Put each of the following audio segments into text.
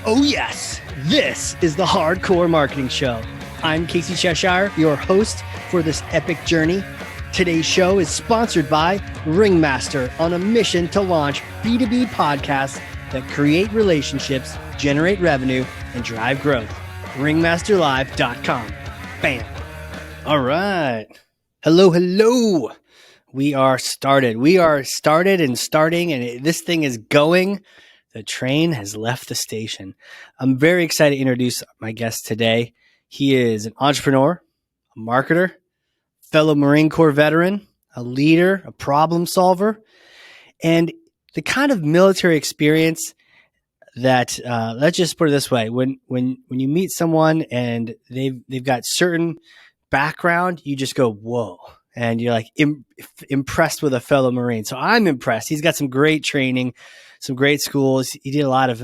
Oh yes, this is the Hardcore Marketing Show. I'm Casey Cheshire, your host for this epic journey. Today's show is sponsored by Ringmaster, on a mission to launch B2B podcasts that create relationships, generate revenue, and drive growth. Ringmasterlive.com. Bam. All right. Hello. We are started. And starting, and this thing is going. The train has left the station. I'm very excited to introduce my guest today. He is an entrepreneur, a marketer, fellow Marine Corps veteran, a leader, a problem solver, and the kind of military experience that let's just put it this way: when you meet someone and they've got certain background, you just go whoa, and you're like impressed with a fellow Marine. So I'm impressed. He's got some great training, some great schools. He did a lot of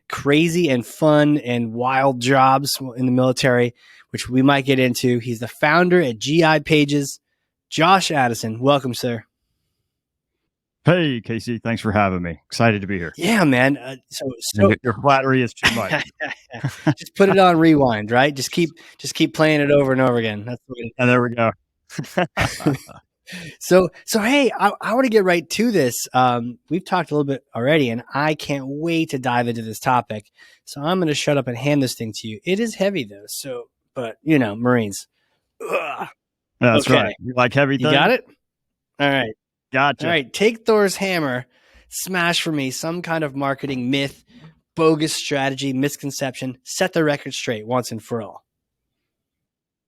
crazy and fun and wild jobs in the military, which we might get into. He's the founder at GI Pages. Josh Addison, welcome, sir. Hey, Casey. Thanks for having me. Excited to be here. Yeah, man. So your flattery is too much. Just put it on rewind, right? Just keep playing it over and over again. That's the way. And there we go. So hey, I want to get right to this. We've talked a little bit already, and I can't wait to dive into this topic. So I'm going to shut up and hand this thing to you. It is heavy though. So, but you know, Marines. Ugh. That's okay. Right. You like heavy things? You got it? All right. Gotcha. All right. Take Thor's hammer, smash for me some kind of marketing myth, bogus strategy, misconception, set the record straight once and for all.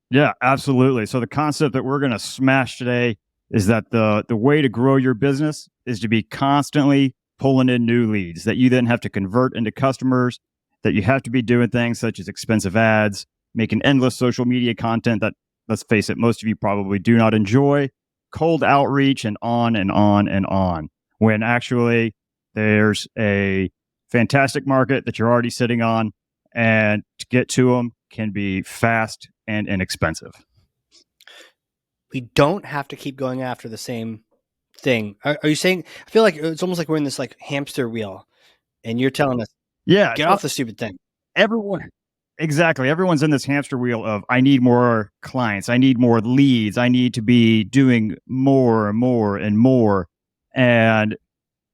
Yeah, absolutely. So the concept that we're going to smash today is that the way to grow your business is to be constantly pulling in new leads that you then have to convert into customers, that you have to be doing things such as expensive ads, making endless social media content that, let's face it, most of you probably do not enjoy, cold outreach, and on and on and on, when actually there's a fantastic market that you're already sitting on, and to get to them can be fast and inexpensive. We don't have to keep going after the same thing. Are you saying, I feel like it's almost like we're in this like hamster wheel and you're telling us, get off the stupid thing. Exactly. Everyone's in this hamster wheel of, I need more clients. I need more leads. I need to be doing more and more and more. And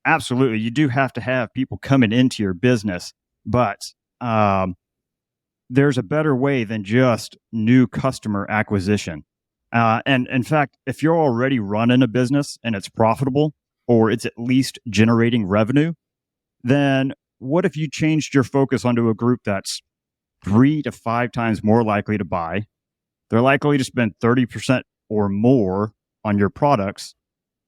absolutely, you do have to have people coming into your business, but there's a better way than just new customer acquisition. And in fact, if you're already running a business and it's profitable, or it's at least generating revenue, then what if you changed your focus onto a group that's 3 to 5 times more likely to buy? They're likely to spend 30% or more on your products.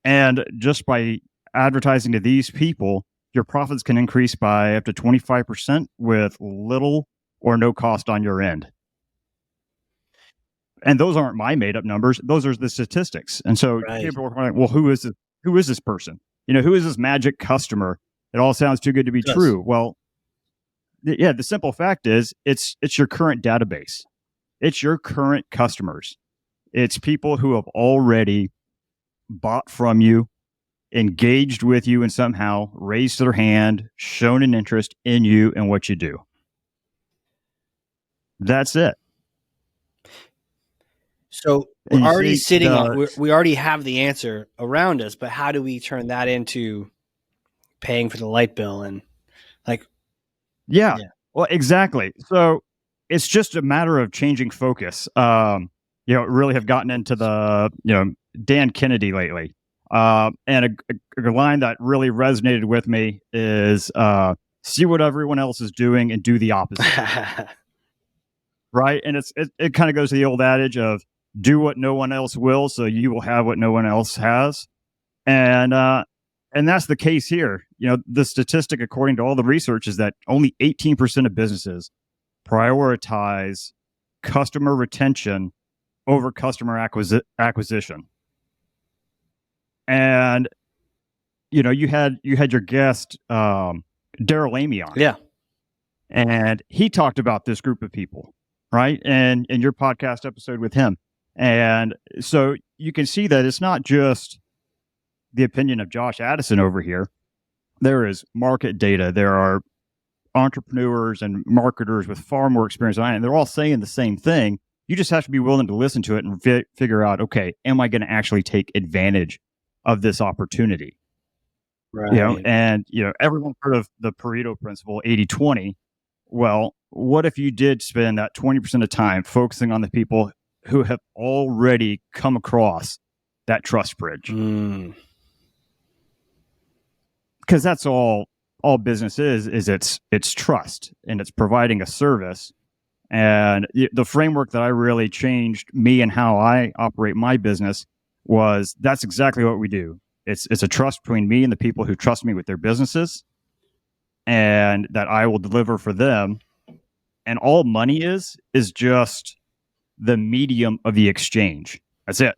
And just by advertising to these people, your profits can increase by up to 25% with little or no cost on your end. And those aren't my made up numbers. Those are the statistics. And so people are like, well, who is this person? Who is this magic customer? It all sounds too good to be true. Well, the simple fact is it's your current database. It's your current customers. It's people who have already bought from you, engaged with you, and somehow raised their hand, shown an interest in you and what you do. That's it. So we're already sitting on, we already have the answer around us, but how do we turn that into paying for the light bill and like? Yeah. Well, exactly. So it's just a matter of changing focus. Really have gotten into the, Dan Kennedy lately. And a line that really resonated with me is, see what everyone else is doing and do the opposite. Right. And it kind of goes to the old adage of do what no one else will, so you will have what no one else has. And that's the case here. The statistic, according to all the research, is that only 18% of businesses prioritize customer retention over customer acquisition. And you had your guest Daryl Amy on. Yeah. And he talked about this group of people, right? And in your podcast episode with him. And so you can see that it's not just the opinion of Josh Addison over here. There is market data. There are entrepreneurs and marketers with far more experience than I am. And they're all saying the same thing. You just have to be willing to listen to it and figure out, okay, am I going to actually take advantage of this opportunity? Right. And everyone's heard of the Pareto principle, 80-20. Well, what if you did spend that 20% of time focusing on the people who have already come across that trust bridge? Because that's all business is it's trust, and it's providing a service. And the framework that I really changed me and how I operate my business was that's exactly what we do. It's a trust between me and the people who trust me with their businesses, and that I will deliver for them. And all money is just the medium of the exchange. That's it.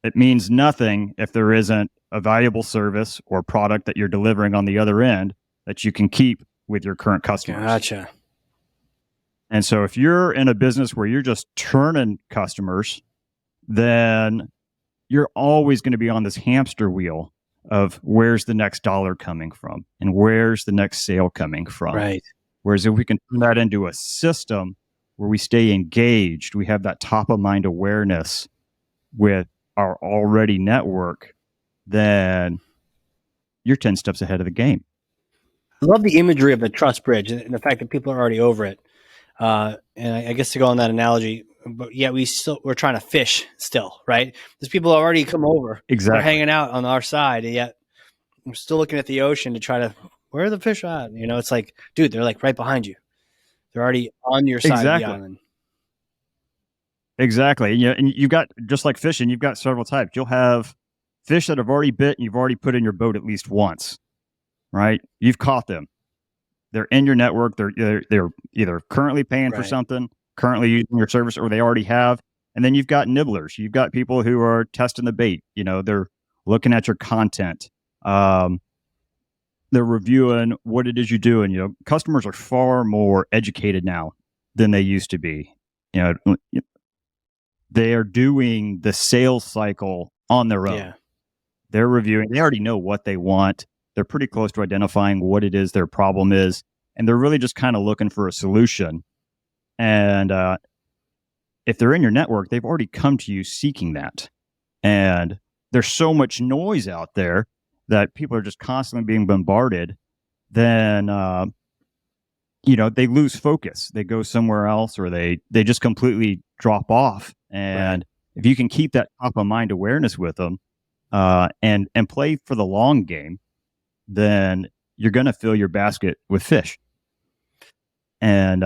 It means nothing if there isn't a valuable service or product that you're delivering on the other end that you can keep with your current customers. Gotcha. And so if you're in a business where you're just turning customers, then you're always going to be on this hamster wheel of where's the next dollar coming from and where's the next sale coming from. Right. Whereas if we can turn that into a system where we stay engaged, we have that top of mind awareness with our already network, then you're 10 steps ahead of the game. I love the imagery of the trust bridge and the fact that people are already over it. And I guess to go on that analogy, but yet we're trying to fish still, right? There's people already come over. Exactly. They're hanging out on our side, and yet I'm still looking at the ocean to try to, where are the fish at? It's like, dude, they're like right behind you. They're already on your side of the island. Exactly. And you've got, just like fishing, you've got several types. You'll have fish that have already bit and you've already put in your boat at least once, right? You've caught them. They're in your network. They're either currently paying for something, currently using your service, or they already have. And then you've got nibblers. You've got people who are testing the bait. They're looking at your content. They're reviewing what it is you do. And, customers are far more educated now than they used to be. They are doing the sales cycle on their own. Yeah. They're reviewing. They already know what they want. They're pretty close to identifying what it is their problem is. And they're really just kind of looking for a solution. And if they're in your network, they've already come to you seeking that. And there's so much noise out there that people are just constantly being bombarded. Then, they lose focus. They go somewhere else, or they just completely drop off. And if you can keep that top of mind awareness with them and play for the long game, then you're going to fill your basket with fish. And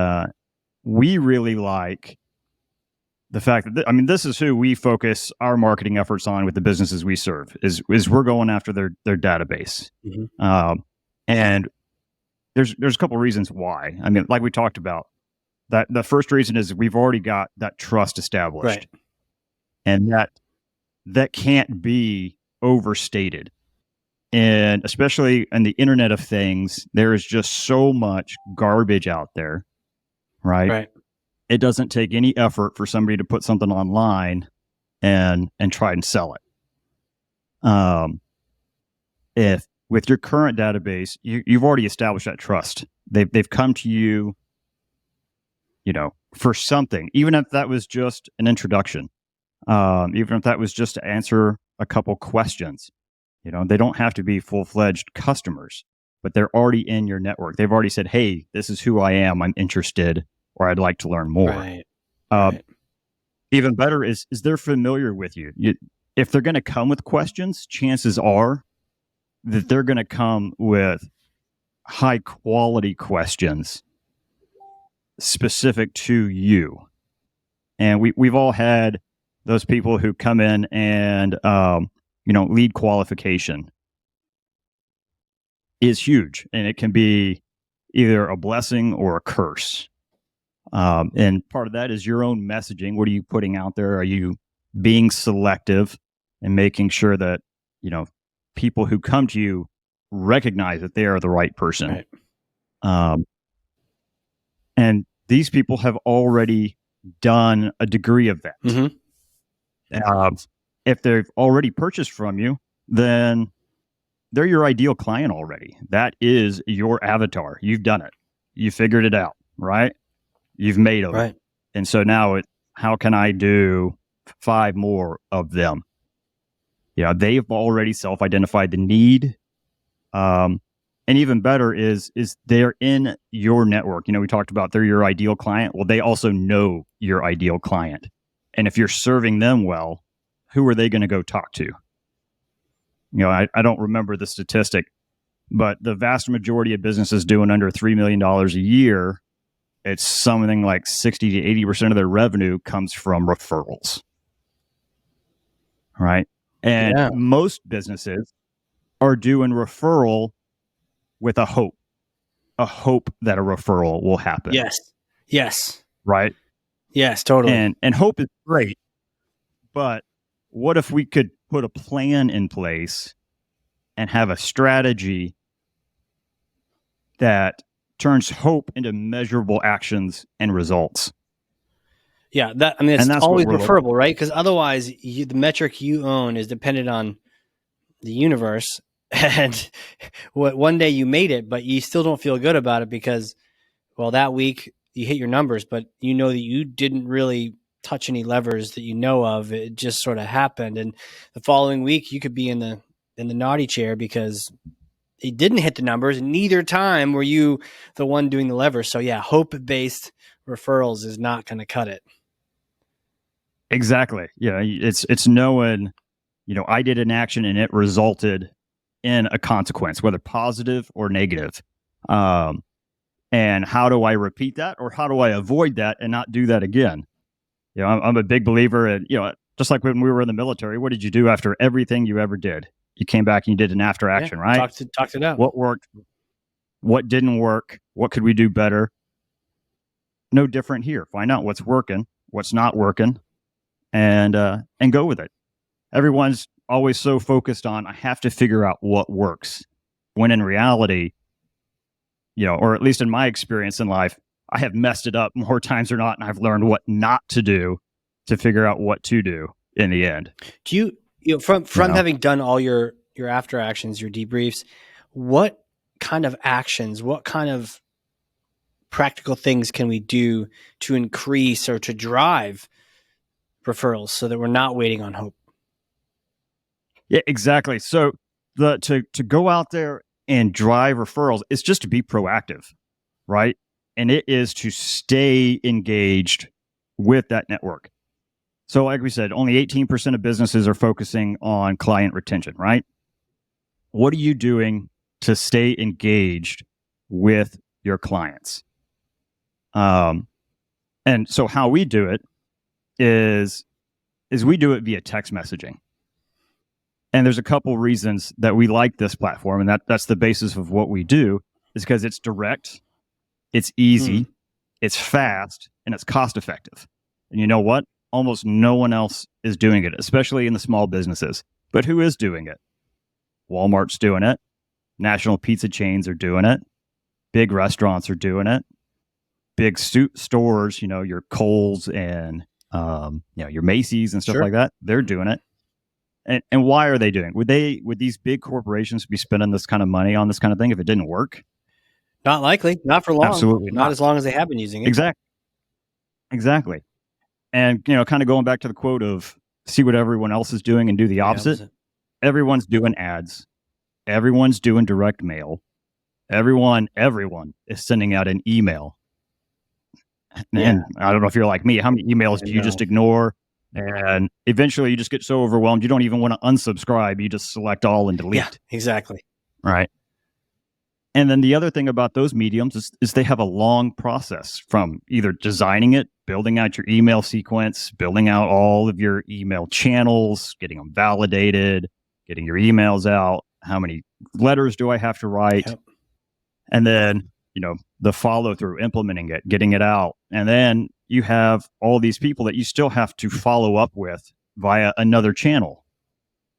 we really like the fact that, this is who we focus our marketing efforts on with the businesses we serve, is we're going after their database. Mm-hmm. And there's a couple of reasons why. Like we talked about, that the first reason is we've already got that trust established. Right. And that can't be overstated. And especially in the Internet of Things, there is just so much garbage out there, right? Right. It doesn't take any effort for somebody to put something online and try and sell it. If with your current database, you've already established that trust. They've come to you, for something, even if that was just an introduction, even if that was just to answer a couple questions. They don't have to be full-fledged customers, but they're already in your network. They've already said, hey, this is who I am. I'm interested, or I'd like to learn more. Right. Even better is they're familiar with you. If they're going to come with questions, chances are that they're going to come with high-quality questions specific to you. And we've all had those people who come in and lead qualification is huge, and it can be either a blessing or a curse. And part of that is your own messaging. What are you putting out there? Are you being selective and making sure that, people who come to you recognize that they are the right person? Right. And these people have already done a degree of that. Mm-hmm. If they've already purchased from you, then they're your ideal client already. That is your avatar. You've done it. You figured it out, right? You've made them. Right. And so now how can I do 5 more of them? They've already self-identified the need. And even better is they're in your network. We talked about they're your ideal client. Well, they also know your ideal client. And if you're serving them well, who are they going to go talk to? I don't remember the statistic, but the vast majority of businesses doing under $3 million a year, it's something like 60 to 80% of their revenue comes from referrals. Right. And most businesses are doing referral with a hope that a referral will happen. Yes. Right. Yes, totally. And hope is great. But what if we could put a plan in place and have a strategy that turns hope into measurable actions and results? Yeah, it's always preferable, right? Because otherwise, the metric you own is dependent on the universe, and one day you made it, but you still don't feel good about it because, well, that week you hit your numbers, but you know that you didn't really touch any levers that you know of. It just sort of happened, and the following week you could be in the naughty chair because it didn't hit the numbers, and neither time were you the one doing the levers. So yeah, hope-based referrals is not going to cut it. Exactly. Yeah, it's knowing, I did an action and it resulted in a consequence, whether positive or negative. And how do I repeat that, or how do I avoid that and not do that again? I'm a big believer in, just like when we were in the military, what did you do after everything you ever did? You came back and you did an after action, right? Talked it out. What worked? What didn't work? What could we do better? No different here. Find out what's working, what's not working, and go with it. Everyone's always so focused on, I have to figure out what works, when in reality, or at least in my experience in life, I have messed it up more times than not, and I've learned what not to do to figure out what to do in the end. Do you from having done all your after actions, your debriefs, what kind of actions, what kind of practical things can we do to increase or to drive referrals so that we're not waiting on hope? Yeah, exactly. So to go out there and drive referrals is just to be proactive, right? And it is to stay engaged with that network. So like we said, only 18% of businesses are focusing on client retention, right? What are you doing to stay engaged with your clients? And so how we do it is we do it via text messaging. And there's a couple reasons that we like this platform, and that's the basis of what we do, is because it's direct, it's easy, it's fast, and it's cost effective. And you know what? Almost no one else is doing it, especially in the small businesses. But who is doing it? Walmart's doing it. National pizza chains are doing it. Big restaurants are doing it. Big stores, your Kohl's and your Macy's and stuff like that, they're doing it. And why are they doing it? Would these big corporations be spending this kind of money on this kind of thing if it didn't work? Not likely. Not for long. Absolutely not as long as they have been using it. Exactly. And, kind of going back to the quote of see what everyone else is doing and do the opposite. Everyone's doing ads. Everyone's doing direct mail. Everyone is sending out an email. And I don't know if you're like me, how many emails do you just ignore? And eventually you just get so overwhelmed, you don't even want to unsubscribe. You just select all and delete. Yeah, exactly. Right. And then the other thing about those mediums is they have a long process from either designing it, building out your email sequence, building out all of your email channels, getting them validated, getting your emails out. How many letters do I have to write? Yep. And then, the follow through, implementing it, getting it out. And then you have all these people that you still have to follow up with via another channel.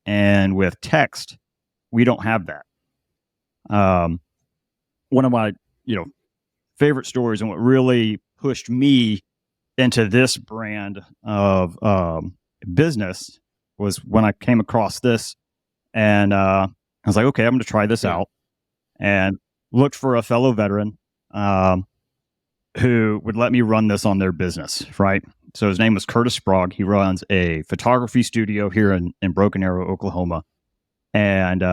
And with text, we don't have that. One of my, favorite stories and what really pushed me into this brand of business was when I came across this. And I was like, okay, I'm going to try this out, and looked for a fellow veteran who would let me run this on their business, right? So his name was Curtis Sprague. He runs a photography studio here in Broken Arrow, Oklahoma. And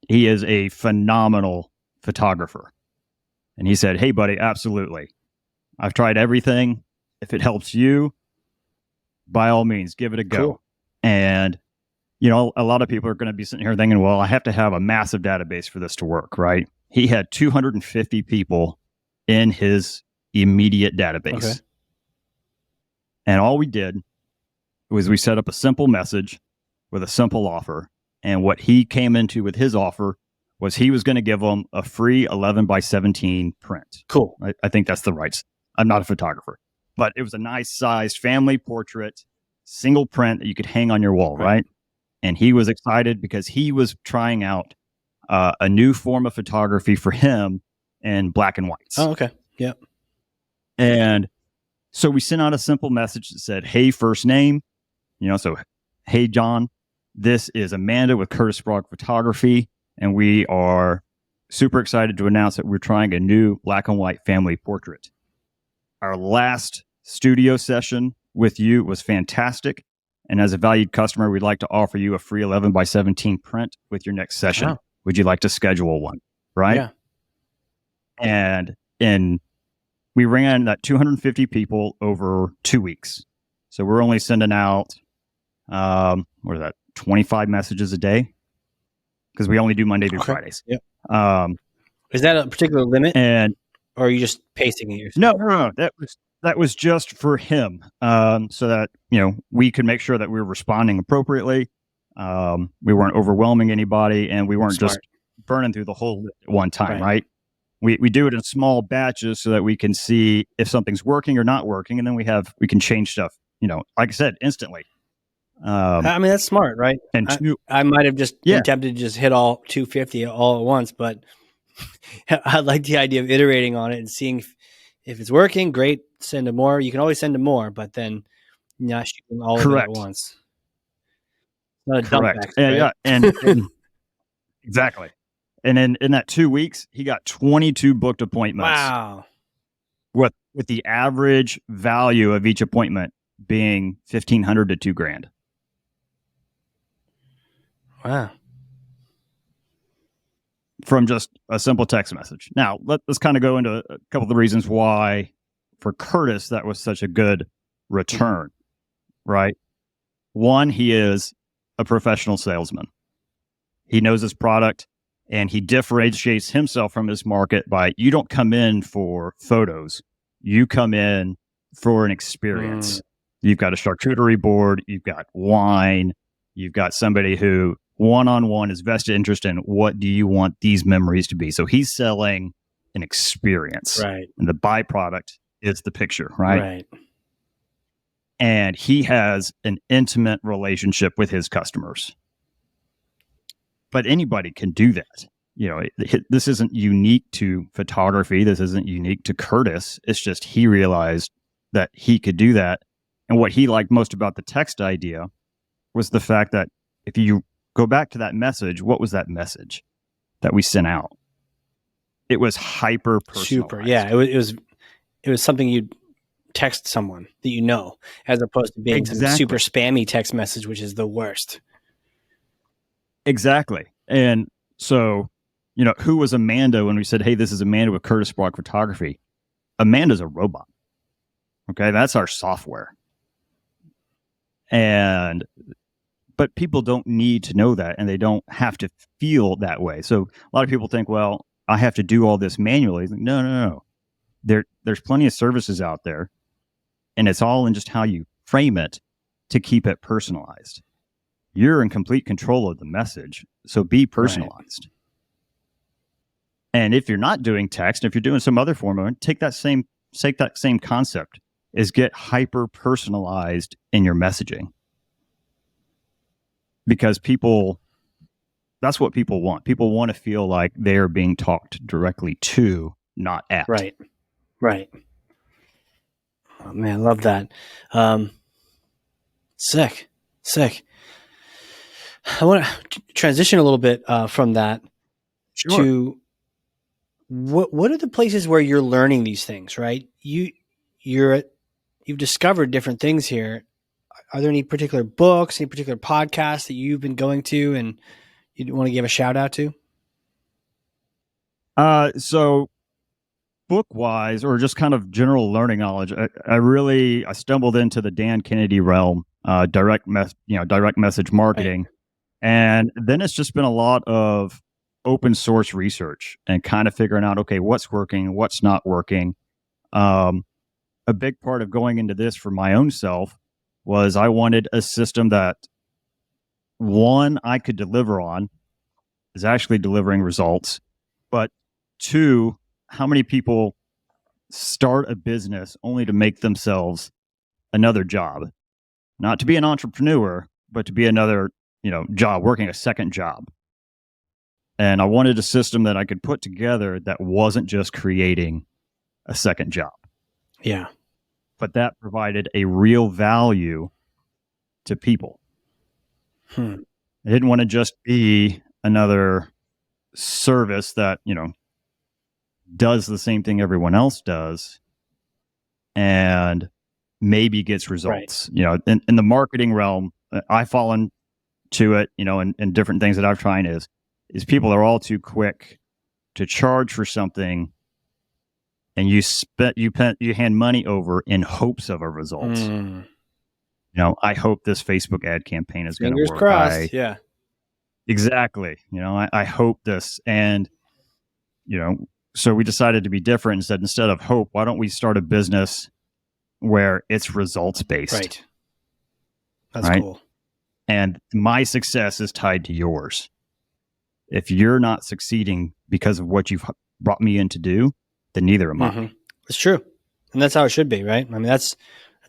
he is a phenomenal photographer. And he said, hey, buddy, absolutely. I've tried everything. If it helps you, by all means, give it a go. Cool. And, you know, a lot of people are going to be sitting here thinking, well, I have to have a massive database for this to work, right? He had 250 people in his immediate database. Okay. And all we did was we set up a simple message with a simple offer. And what he came into with his offer was he was going to give them a free 11 by 17 print. Cool. I think that's the right. I'm not a photographer, but it was a nice sized family portrait, single print that you could hang on your wall, right? And he was excited because he was trying out a new form of photography for him in black and whites. Oh, okay. Yep. And so we sent out a simple message that said, hey, first name, you know, so, hey, John, this is Amanda with Curtis Sprague Photography, and we are super excited to announce that we're trying a new black and white family portrait. Our last studio session with you was fantastic. And as a valued customer, we'd like to offer you a free 11 by 17 print with your next session. Wow. Would you like to schedule one? Right? Yeah. And we ran that 250 people over 2 weeks. So we're only sending out, 25 messages a day, because we only do Monday through Fridays. Yep. Is that a particular limit, or are you just pacing it yourself? No. That was just for him, so that, you know, we could make sure that we were responding appropriately. We weren't overwhelming anybody, and we weren't just burning through the whole list at one time, right? We do it in small batches so that we can see if something's working or not working, and then we can change stuff, you know, like I said, instantly. I mean, that's smart, right? And I might have just been tempted to just hit all 250 all at once, but I like the idea of iterating on it and seeing if it's working. Great, send them more. You can always send them more, but then not shooting all of it at once. Not a dump back, right? Yeah, and exactly. And in that 2 weeks, he got 22 booked appointments. Wow. With the average value of each appointment being $1,500 to $2,000. Wow. From just a simple text message. Now, let's kind of go into a couple of the reasons why for Curtis that was such a good return, right? One, he is a professional salesman. He knows his product, and he differentiates himself from his market by, you don't come in for photos. You come in for an experience. You've got a charcuterie board. You've got wine. You've got somebody who one-on-one is vested interest in, what do you want these memories to be? So he's selling an experience. Right. And the byproduct is the picture, right? And he has an intimate relationship with his customers. But anybody can do that. You know, this isn't unique to photography. This isn't unique to Curtis. It's just he realized that he could do that. And what he liked most about the text idea was the fact that if you go back to that message, what was that message that we sent out? It was hyper personalized. Super. Yeah. It was something you'd text someone that you know, as opposed to being some super spammy text message, which is the worst. Exactly. And so, you know, who was Amanda when we said, hey, this is Amanda with Curtis Sprague Photography? Amanda's a robot. Okay. That's our software. But people don't need to know that, and they don't have to feel that way. So a lot of people think, well, I have to do all this manually. No. There's plenty of services out there, and it's all in just how you frame it to keep it personalized. You're in complete control of the message, so be personalized. Right. And if you're not doing text, if you're doing some other form of it, take that same concept, is get hyper personalized in your messaging. Because that's what people want. People want to feel like they're being talked directly to, not at. Right. Oh, man, love that. Sick. I want to transition a little bit from that Sure. to what are the places where you're learning these things, right? You've discovered different things here. Are there any particular books, any particular podcasts that you've been going to and you want to give a shout out to? So book wise, or just kind of general learning knowledge, I stumbled into the Dan Kennedy realm, direct message marketing. Right. And then it's just been a lot of open source research and kind of figuring out, okay, what's working, what's not working. A big part of going into this for my own self was I wanted a system that, one, I could deliver on, is actually delivering results, but two, how many people start a business only to make themselves another job, not to be an entrepreneur, but to be another, job, working a second job. And I wanted a system that I could put together that wasn't just creating a second job. Yeah. But that provided a real value to people. I didn't want to just be another service that, does the same thing everyone else does and maybe gets results. Right. In the marketing realm, I fall into it, and different things that I've tried is people are all too quick to charge for something, and you hand money over in hopes of a result. I hope this Facebook ad campaign is going to work. Fingers crossed. Yeah, exactly. I hope this, and so we decided to be different and said, instead of hope, why don't we start a business where it's results based? Right. That's right? Cool. And my success is tied to yours. If you're not succeeding because of what you've brought me in to do, then neither am I. It's true. And that's how it should be, right? I mean, that's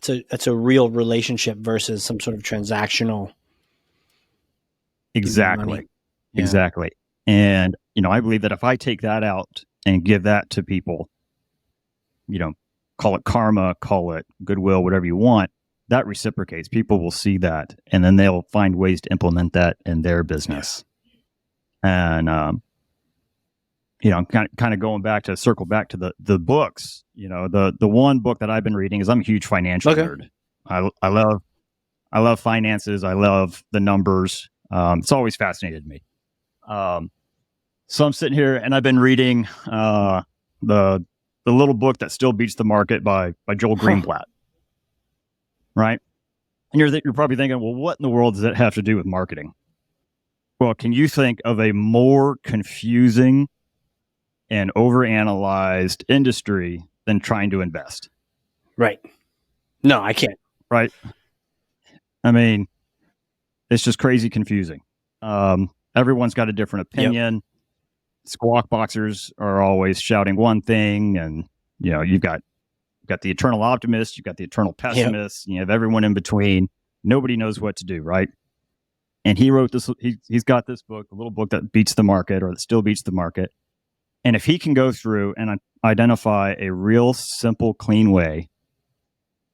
a real relationship versus some sort of transactional. Exactly. Yeah. Exactly. And, I believe that if I take that out and give that to people, call it karma, call it goodwill, whatever you want, that reciprocates. People will see that, and then they'll find ways to implement that in their business. And, kind of going back to circle back to the books, the one book that I've been reading is, I'm a huge financial nerd. I love finances. I love the numbers. It's always fascinated me. So I'm sitting here and I've been reading, the little book that still beats the market by Joel Greenblatt. Right. And you're probably thinking, well, what in the world does that have to do with marketing? Well, can you think of a more confusing and overanalyzed industry than trying to invest? Right. No, I can't. Right. I mean, it's just crazy confusing. Everyone's got a different opinion. Yep. Squawk boxers are always shouting one thing, and you've got the eternal optimist, you've got the eternal pessimist, you have everyone in between. Nobody knows what to do, right? And he wrote this. He's got this book, a little book that beats the market, or that still beats the market. And if he can go through and identify a real simple, clean way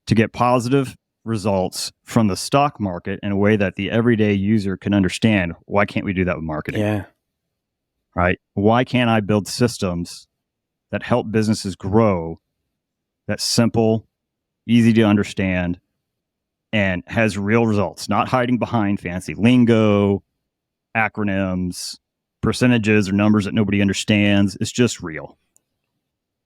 to get positive results from the stock market in a way that the everyday user can understand, why can't we do that with marketing? Yeah. Right? Why can't I build systems that help businesses grow, that's simple, easy to understand, and has real results, not hiding behind fancy lingo, acronyms, percentages, or numbers that nobody understands. It's just real.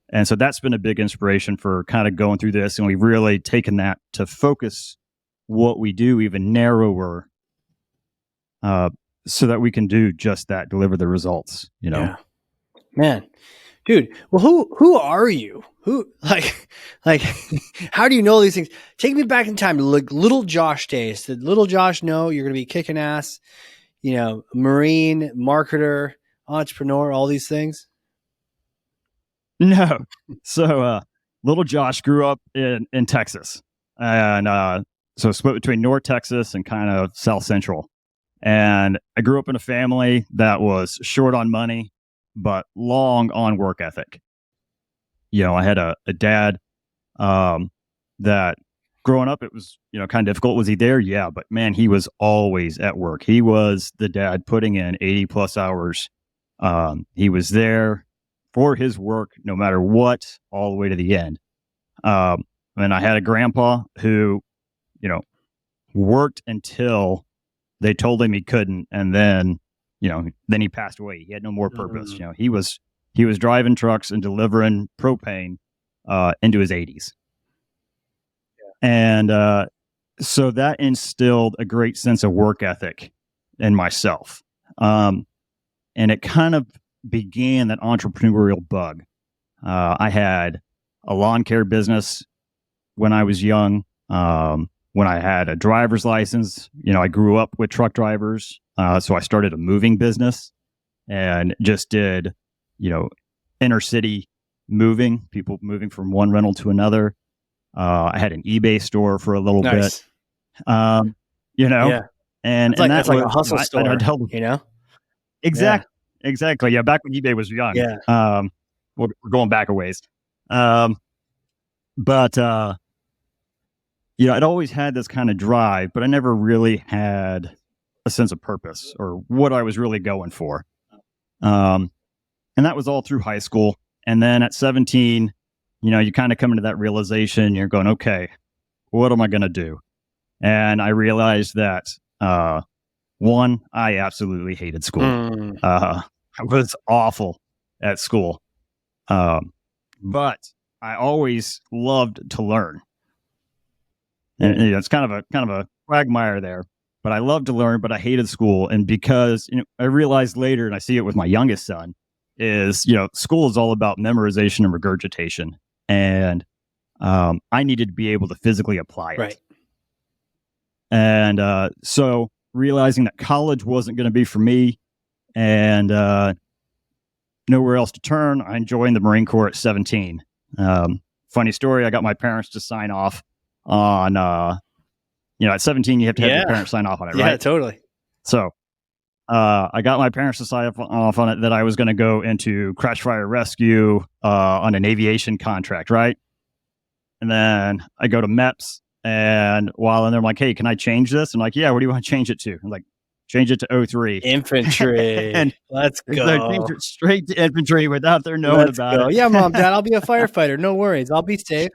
And so that's been a big inspiration for kind of going through this. And we've really taken that to focus what we do even narrower, so that we can do just that, deliver the results, Yeah. Man, dude, well, who are you? Who, like, how do you know these things? Take me back in time to little Josh days. Did little Josh know you're going to be kicking ass, Marine, marketer, entrepreneur, all these things? No. So, little Josh grew up in Texas, and so split between North Texas and kind of South Central. And I grew up in a family that was short on money, but long on work ethic. I had a dad that growing up, it was, kind of difficult. Was he there? Yeah. But man, he was always at work. He was the dad putting in 80 plus hours. He was there for his work, no matter what, all the way to the end. And I had a grandpa who, worked until they told him he couldn't. And then, then he passed away. He had no more purpose. He was driving trucks and delivering propane, into his 80s. And so that instilled a great sense of work ethic in myself. And it kind of began that entrepreneurial bug. I had a lawn care business when I was young. When I had a driver's license, I grew up with truck drivers. So I started a moving business and just did, inner city moving, people moving from one rental to another. I had an eBay store for a little bit, Yeah. and That's like was, a hustle store, Exactly. Yeah. Exactly. Yeah. Back when eBay was young. Yeah. We're going back a ways. But I'd always had this kind of drive, but I never really had a sense of purpose or what I was really going for. And that was all through high school. And then at 17, you kind of come into that realization. You're going, okay, what am I going to do? And I realized that, one, I absolutely hated school. I was awful at school. But I always loved to learn. And it's kind of a quagmire there, but I loved to learn, but I hated school. And because I realized later, and I see it with my youngest son, is school is all about memorization and regurgitation, and I needed to be able to physically apply it. Right. And so realizing that college wasn't going to be for me, and nowhere else to turn, I joined the Marine Corps at 17. Funny story, I got my parents to sign off on, at 17, you have to have your parents sign off on it, right? Yeah, totally. So I got my parents to sign off on it that I was going to go into crash fire rescue on an aviation contract, right? And then I go to MEPS, and while in there, I'm like, hey, can I change this? I'm like, yeah, what do you want to change it to? I'm like, change it to 03. Infantry. And let's go. I changed it straight to infantry without their knowing about it. Yeah, Mom, Dad, I'll be a firefighter. No worries. I'll be safe.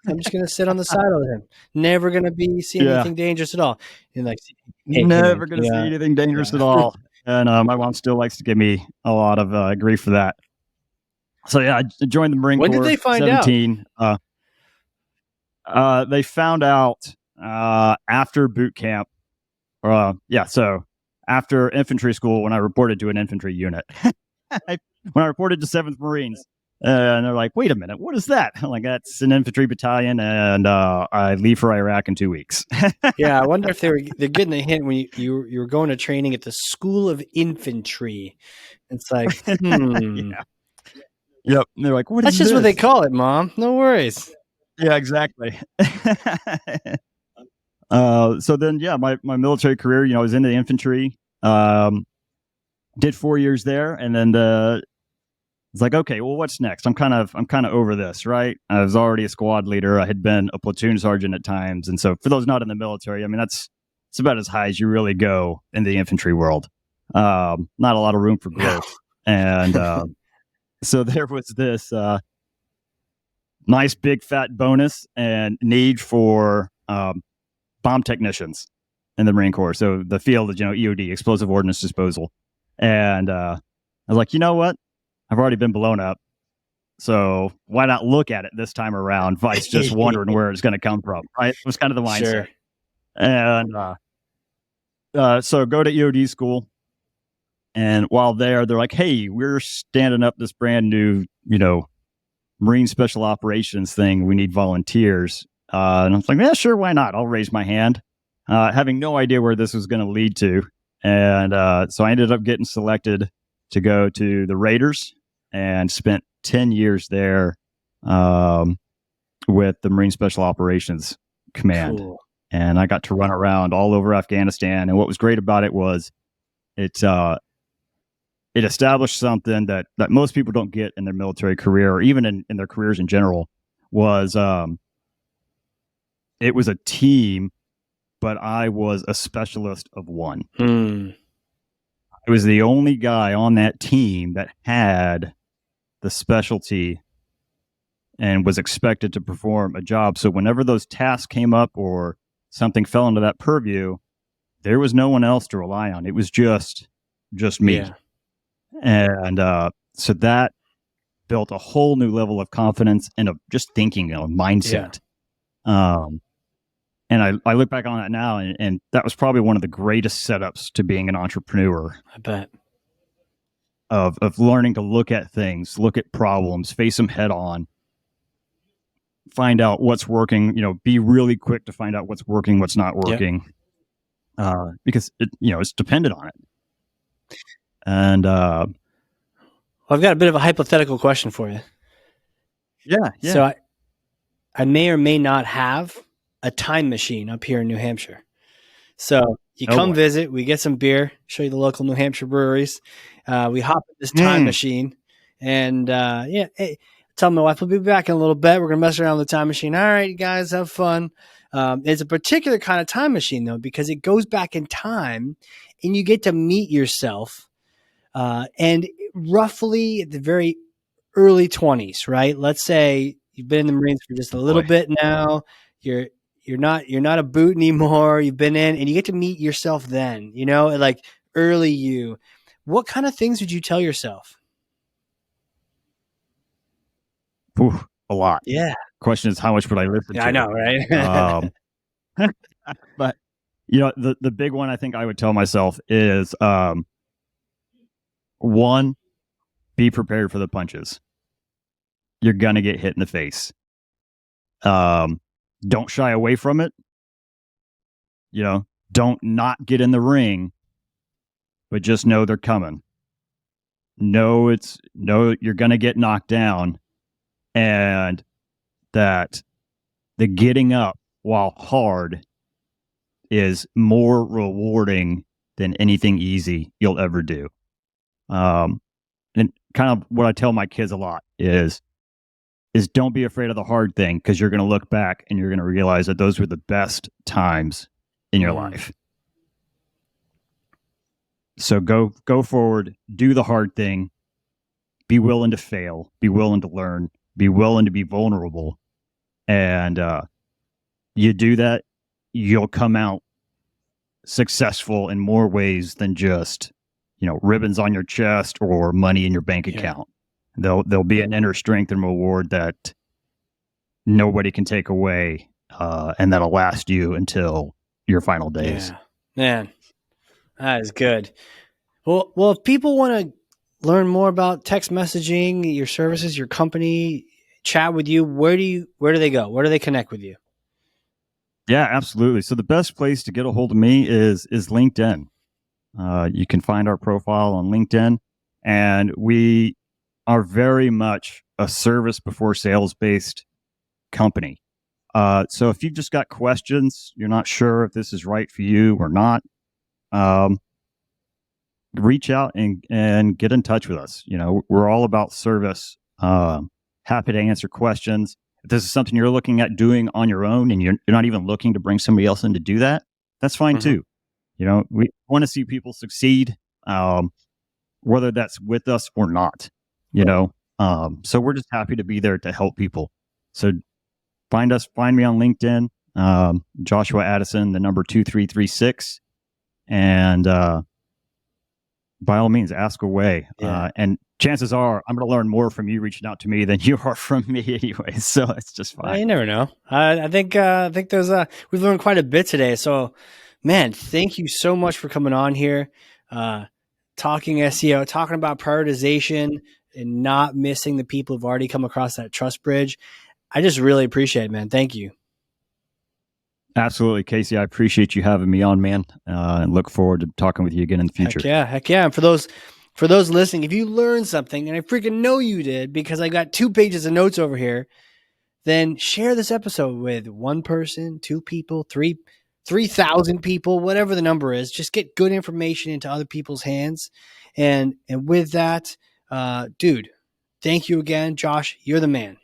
I'm just going to sit on the side of him. Never going to be seeing anything dangerous at all. And like, never going to see anything dangerous at all. And my mom still likes to give me a lot of grief for that. So yeah, I joined the Marine Corps. When did they find 17. They found out after boot camp. So after infantry school, when I reported to an infantry unit, when I reported to 7th Marines, and they're like, wait a minute, what is that? I'm like, that's an infantry battalion, and I leave for Iraq in 2 weeks. Yeah, I wonder if they're getting a hint when you were going to training at the School of Infantry. It's like, Yeah. Yep. And they're like, what is That's just this? what they call it, Mom. No worries. Yeah, exactly. So then, my military career, I was in the infantry, did 4 years there. And then it's like, okay, well, what's next? I'm kind of over this, right? I was already a squad leader. I had been a platoon sergeant at times. And so for those not in the military, it's about as high as you really go in the infantry world. Not a lot of room for growth. And, so there was this, nice big fat bonus and need for, bomb technicians in the Marine Corps. So the field is, EOD, explosive ordnance disposal. And I was like, you know what? I've already been blown up. So why not look at it this time around? Vice just wondering where it's going to come from. Right? It was kind of the mindset. Sure. And so go to EOD school. And while there, they're like, hey, we're standing up this brand new, Marine Special Operations thing. We need volunteers. And I was like, yeah, sure, why not? I'll raise my hand, having no idea where this was going to lead to. And so I ended up getting selected to go to the Raiders and spent 10 years there with the Marine Special Operations Command. Cool. And I got to run around all over Afghanistan. And what was great about it was it established something that most people don't get in their military career, or even in their careers in general, was it was a team, but I was a specialist of one. I was the only guy on that team that had the specialty and was expected to perform a job. So whenever those tasks came up or something fell into that purview, there was no one else to rely on. It was just me. Yeah. And so that built a whole new level of confidence and of just thinking, mindset. Yeah. And I look back on that now, and that was probably one of the greatest setups to being an entrepreneur. I bet. Of learning to look at things, look at problems, face them head on, find out what's working, be really quick to find out what's working, what's not working. Yep. Because it's dependent on it. And I've got a bit of a hypothetical question for you. Yeah. So I may or may not have a time machine up here in New Hampshire. So you come visit, we get some beer, show you the local New Hampshire breweries. We hop in this time machine and hey, tell my wife we'll be back in a little bit. We're going to mess around with the time machine. All right, you guys, have fun. It's a particular kind of time machine, though, because it goes back in time and you get to meet yourself. And roughly at the very early 20s, right? Let's say you've been in the Marines for just a little bit now. You're not a boot anymore. You've been in, and you get to meet yourself then, like early you. What kind of things would you tell yourself? Ooh, a lot. Yeah. Question is, how much would I listen to? I know, right? But the big one I think I would tell myself is one, be prepared for the punches. You're gonna get hit in the face. Don't shy away from it. Don't not get in the ring, but just know they're coming. Know you're gonna get knocked down, and that the getting up while hard is more rewarding than anything easy you'll ever do. And kind of what I tell my kids a lot is don't be afraid of the hard thing, because you're going to look back and you're going to realize that those were the best times in your life. So go forward, do the hard thing, be willing to fail, be willing to learn, be willing to be vulnerable. And you do that, you'll come out successful in more ways than just, ribbons on your chest or money in your bank account. There'll be an inner strength and reward that nobody can take away, and that'll last you until your final days. Yeah. Man, that is good. Well, if people want to learn more about text messaging, your services, your company, chat with you, where do they go? Where do they connect with you? Yeah, absolutely. So the best place to get a hold of me is LinkedIn. You can find our profile on LinkedIn, and we are very much a service before sales based company. So if you've just got questions, you're not sure if this is right for you or not, reach out and get in touch with us. We're all about service. Happy to answer questions. If this is something you're looking at doing on your own and you're not even looking to bring somebody else in to do that, that's fine too. We want to see people succeed, whether that's with us or not, so we're just happy to be there to help people. So find me on LinkedIn, Joshua Addison, the number 2336. And, by all means, ask away. Yeah. And chances are I'm going to learn more from you reaching out to me than you are from me anyway. So it's just fine. You never know. I think there's we've learned quite a bit today. So, man, thank you so much for coming on here, talking SEO, talking about prioritization and not missing the people who've already come across that trust bridge. I just really appreciate it, man. Thank you. Absolutely, Casey. I appreciate you having me on, man, and look forward to talking with you again in the future. Heck yeah. And for those listening, if you learned something, and I freaking know you did because I got 2 pages of notes over here, then share this episode with 1 person, 2 people, 3,000 people, whatever the number is. Just get good information into other people's hands. And with that, dude, thank you again, Josh. You're the man.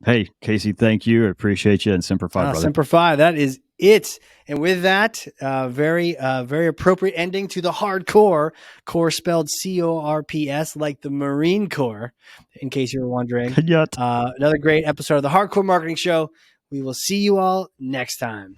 Hey, Casey, thank you. I appreciate you. And Semper Fi, brother. Semper Fi, that is it. And with that, very appropriate ending to the hardcore, core spelled CORPS, like the Marine Corps, in case you were wondering. Another great episode of the Hardcore Marketing Show. We will see you all next time.